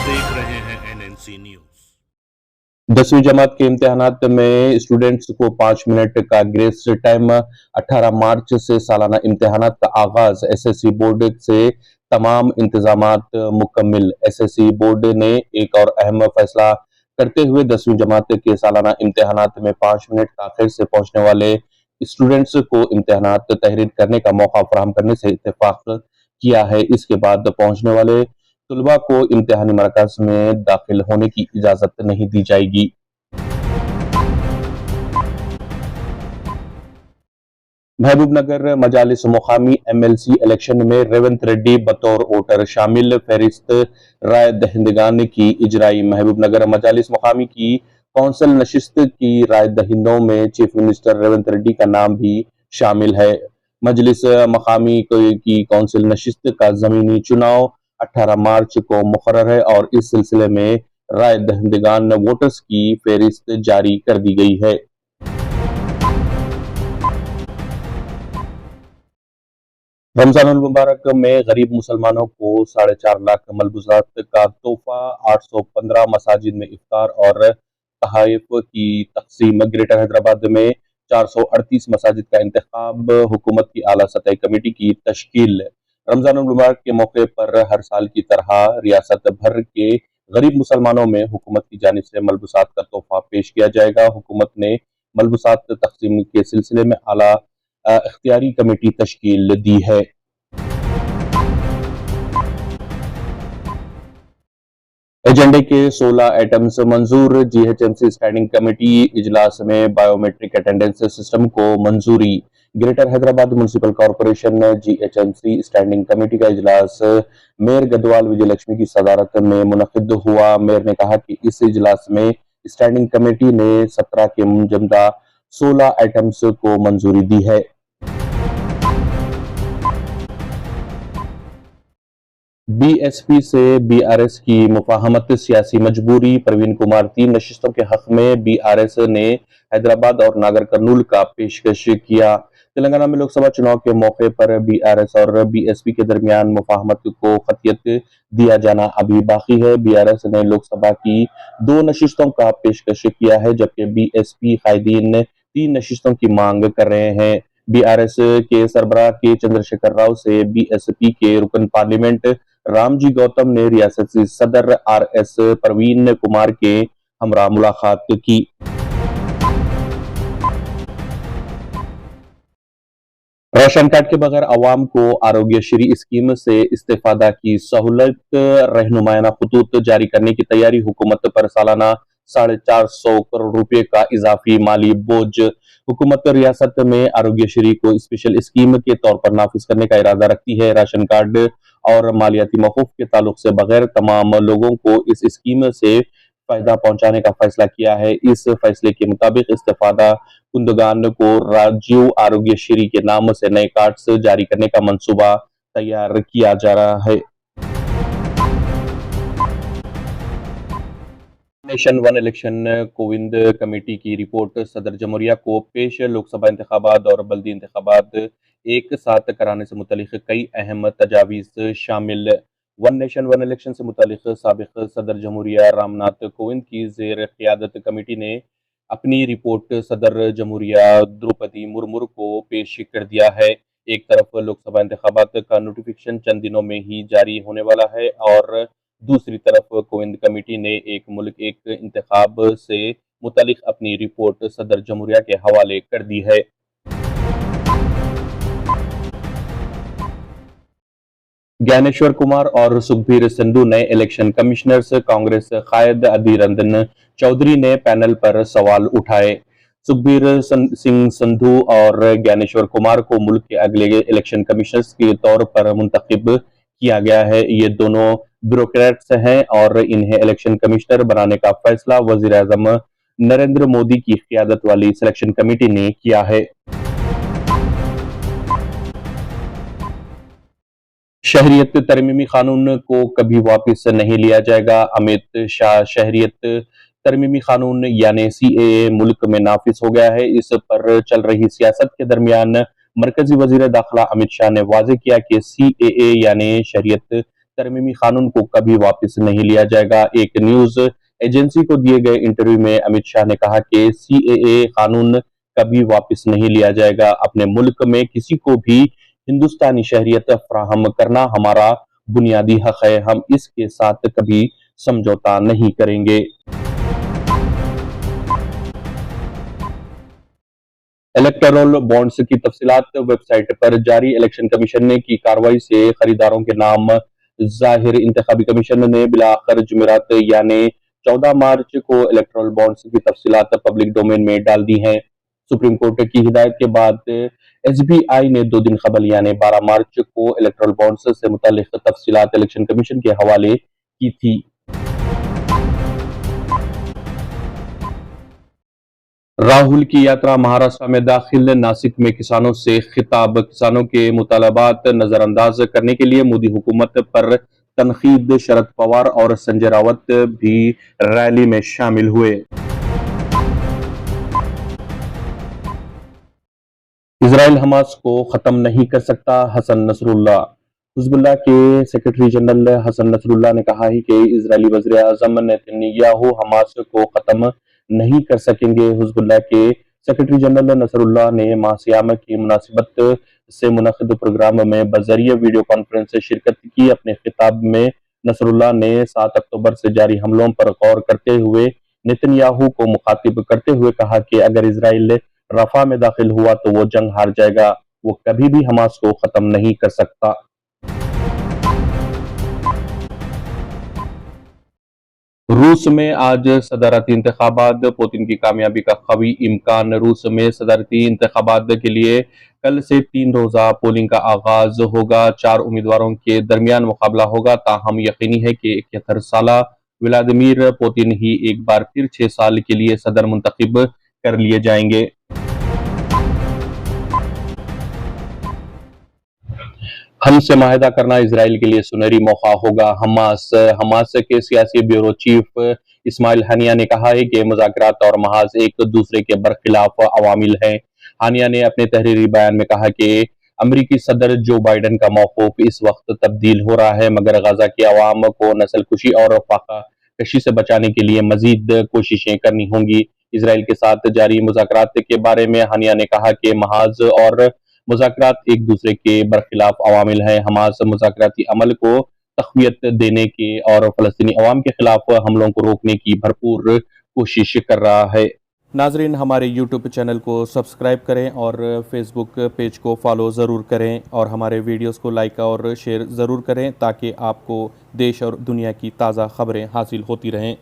देख रहे हैं एनएनसी न्यूज। 10वीं जमात के इम्तिहानात में स्टूडेंट्स को 5 मिनट का ग्रेस टाइम। 18 मार्च से सालाना इम्तिहानात का आगाज। एसएससी बोर्ड से तमाम इंतजामात मुकम्मिल। एसएससी बोर्ड ने एक और अहम फैसला करते हुए 10वीं जमात के सालाना इम्तिहानात में 5 मिनट ताखिर से पहुंचने वाले स्टूडेंट्स को इम्तिहानात तहरीर करने का मौका फराहम करने से इत्तेफाक किया है। इसके बाद पहुंचने वाले तुलबा को इम्तिहानी मरकज में दाखिल होने की इजाजत नहीं दी जाएगी। महबूबनगर मजालिस मुकामी एमएलसी इलेक्शन में रेवंत रेड्डी बतौर वोटर शामिल। फहरिस्त राय दहिंदगान की इजराई। महबूबनगर मजालिस मुकामी की कौंसिल नशिस्त की राय दहिंदों में चीफ मिनिस्टर रेवंत रेड्डी का नाम भी शामिल है। मजलिस मकामी की कौंसिल नशिस्त का जमीनी चुनाव 18 मार्च को मुकर्रर है और इस सिलसिले में राय दहिंदगान वोटर्स की फहरिस्त जारी कर दी गई है। रमजानुल मुबारक में गरीब मुसलमानों को 4.5 लाख मलबूजात का तोहफा। 815 मसाजिद में इफ्तार और तहाइफ की तकसीम। ग्रेटर हैदराबाद में 438 मसाजिद का इंतखाब। हुकूमत की आला सतह कमेटी की तश्कील। रमजानुल मुबारक के मौके पर हर साल की तरह रियासत भर के गरीब मुसलमानों में हुकूमत की जानिब से मलबूसात का तोहफा पेश किया जाएगा। हुकूमत ने मलबूसात तकसीम के सिलसिले में आला इख्तियारी कमेटी तश्कील दी है। एजेंडे के 16 आइटम्स मंजूर। जीएचएमसी स्टैंडिंग कमेटी इजलास में बायोमेट्रिक अटेंडेंस सिस्टम को मंजूरी। Greater Hyderabad municipal corporation GHMC standing committee का इजलास मेयर गदवाल विजयलक्ष्मी की सदारत में मुनक्किद हुआ। मेयर ने कहा कि इस इजलास में स्टैंडिंग कमेटी ने 17 के मुजमदा 16 आइटम्स को मंजूरी दी है। बीएसपी से बीआरएस की मुफाहमत सियासी मजबूरी। प्रवीण कुमार 3 नशिस्तों के हक में बीआरएस ने हैदराबाद और नागर कर्नूल का पेशकश किया। तेलंगाना में लोकसभा चुनाव के मौके पर बीआरएस और बीएसपी के दरमियान मुफाहमत को खतियत दिया जाना अभी बाकी है। बीआरएस ने लोकसभा की 2 नशिस्तों का पेशकश किया है जबकि बीएसपी कायदीन 3 नशिस्तों की मांग कर रहे हैं। बीआरएस के सरबराह के चंद्रशेखर राव से बीएसपी के रुकन पार्लियामेंट रामजी गौतम ने रियासती सदर आरएस प्रवीण कुमार के हमरा मुलाकात की। राशन कार्ड के बगैर अवाम को आरोग्यश्री स्कीम से इस्तेफादा की सहूलत। रहनुमायाना खतूत जारी करने की तैयारी। हुकूमत पर सालाना 450 करोड़ रुपए का इजाफी माली बोझ। हुकूमत रियासत में आरोग्यश्री को स्पेशल स्कीम के तौर पर नाफिज करने का इरादा रखती है। राशन कार्ड और मालियाती मौकूफ के ताल्लुक से बगैर तमाम लोगों को इस स्कीम से फायदा पहुंचाने का फैसला किया है। इस फैसले के मुताबिक इस्तेफादा कुंदगान को राजीव आरोग्यश्री के नाम से नए कार्ड्स जारी करने का मंसूबा तैयार किया जा रहा है। Nation one election Kovind committee की रिपोर्ट सदर जमहूरिया को पेश। लोकसभा इंतखाबात और बल्दी इंतखाबात एक साथ कराने से मुतलिक कई अहम तजावीज़ शामिल। वन नेशन वन इलेक्शन से मुतलिक साबिक सदर जमहूरिया रामनाथ कोविंद की ज़ेर क़ियादत कमेटी ने अपनी रिपोर्ट सदर जमहूरिया द्रौपदी मुर्मू को पेश कर दिया है। एक तरफ लोकसभा इंतखाबात का नोटिफिकेशन चंद दिनों में ही जारी होने वाला है और दूसरी तरफ कोविंद कमेटी ने एक मुल्क एक इंतखाब से मुतलिक अपनी रिपोर्ट सदर जमहूरिया के हवाले कर दी है। ज्ञानेश्वर कुमार और सुखबीर संधू नए इलेक्शन कमिश्नर्स। कांग्रेस कायद अधीर रंजन चौधरी ने पैनल पर सवाल उठाए। सुखबीर सिंह संधू और ज्ञानेश्वर कुमार को मुल्क के अगले इलेक्शन कमिश्नर्स के तौर पर मुंतखब किया गया है। ये दोनों ब्यूरोक्रेट्स हैं और इन्हें इलेक्शन कमिश्नर बनाने का फैसला वजीर आजम नरेंद्र मोदी की क़ियादत वाली सिलेक्शन कमेटी ने किया है। शहरियत तरमीमी कानून को कभी वापस नहीं लिया जाएगा। अमित शाह। शहरियत तरमीमी कानून यानी सीएए मुल्क में नाफिज हो गया है। इस पर चल रही सियासत के दरमियान मरकजी वजीर दाखिला अमित शाह ने वाजे किया कि सीएए यानी शहरियत तरमीमी कानून को कभी वापस नहीं लिया जाएगा। एक न्यूज एजेंसी को दिए गए इंटरव्यू में अमित शाह ने कहा कि सीएए कानून कभी वापस नहीं लिया जाएगा। अपने मुल्क में किसी को भी हिंदुस्तानी शहरियत फराहम करना हमारा बुनियादी हक है। हम इसके साथ कभी समझौता नहीं करेंगे। इलेक्टोरल बॉन्ड्स की तफसीलात वेबसाइट पर जारी। इलेक्शन कमीशन की कार्रवाई से खरीदारों के नाम जाहिर। इंतखाबी कमीशन ने बिलाखिर जुमेरात यानी 14 मार्च को इलेक्टोरल बॉन्ड्स की तफसीलात पब्लिक डोमेन में डाल दी हैं। सुप्रीम कोर्ट की हिदायत के बाद एसबीआई ने 2 दिन कबल यानी 12 मार्च को इलेक्टोरल बॉन्ड्स से मुतालिक तफसीलात इलेक्शन कमीशन के हवाले की थी। राहुल की यात्रा महाराष्ट्र में दाखिल। नासिक में किसानों से खिताब। किसानों के मुतालबात नजरअंदाज करने के लिए मोदी हुकूमत पर तनकीद। शरद पवार और संजय रावत भी रैली में शामिल हुए। इजराइल हमास को खत्म नहीं कर सकता। Hassan Nasrallah. हिजबुल्लाह के सेक्रेटरी जनरल हसन नसरुल्लाह ने कहा है कि इजरायली वज़ीर आज़म नेतन्याहू हमास को खत्म नहीं कर सकेंगे। हिजबुल्लाह के सेक्रेटरी जनरल नसरुल्लाह ने माह सियाम की मुनासिबत से मुनक़िद प्रोग्राम में बज़रिए वीडियो कॉन्फ्रेंस से शिरकत की। अपने खिताब में नसरुल्लाह ने 7 अक्टूबर से जारी हमलों पर गौर करते हुए नेतन्याहू को मुखातिब करते हुए कहा कि अगर इजराइल रफा में दाखिल हुआ तो वो जंग हार जाएगा। वो कभी भी हमास को खत्म नहीं कर सकता। रूस में आज सदारती इंतखाबात। पुतिन की कामयाबी का कवी इम्कान। रूस में सदारती इंतखाबात के लिए कल से 3 रोजा पोलिंग का आगाज होगा। 4 उम्मीदवारों के दरमियान मुकाबला होगा। ताहम यकीनी है कि 71 साला व्लादिमीर पुतिन ही एक बार फिर 6 साल के लिए सदर मुंतखब कर लिए जाएंगे। हमसे माहिदा करना इजराइल के लिए सुनहरी मौका होगा। हमास के सियासी ब्यूरो चीफ इस्माइल हानिया ने कहा है कि मुज़ाकरात और महाज एक दूसरे के बरखिलाफ अवामिल हैं। हानिया ने अपने तहरीरी बयान में कहा कि अमरीकी सदर जो बाइडन का मौक़िफ़ इस वक्त तब्दील हो रहा है, मगर गजा की आवाम को नस्ल कुशी और फाका कशी से बचाने के लिए मजीद कोशिशें करनी होंगी। इजराइल के साथ जारी मुज़ाकरात के बारे में हानिया ने कहा कि महाज और मुज़ाकरात एक दूसरे के बरखिलाफ अवामिल हैं। हमास मुज़ाकराती अमल को तक़वियत देने के और फ़लस्तीनी अवाम के खिलाफ हमलों को रोकने की भरपूर कोशिश कर रहा है। नाजरीन, हमारे यूट्यूब चैनल को सब्सक्राइब करें और फेसबुक पेज को फॉलो ज़रूर करें और हमारे वीडियोस को लाइक और शेयर ज़रूर करें ताकि आपको देश और दुनिया की ताज़ा खबरें हासिल होती रहें।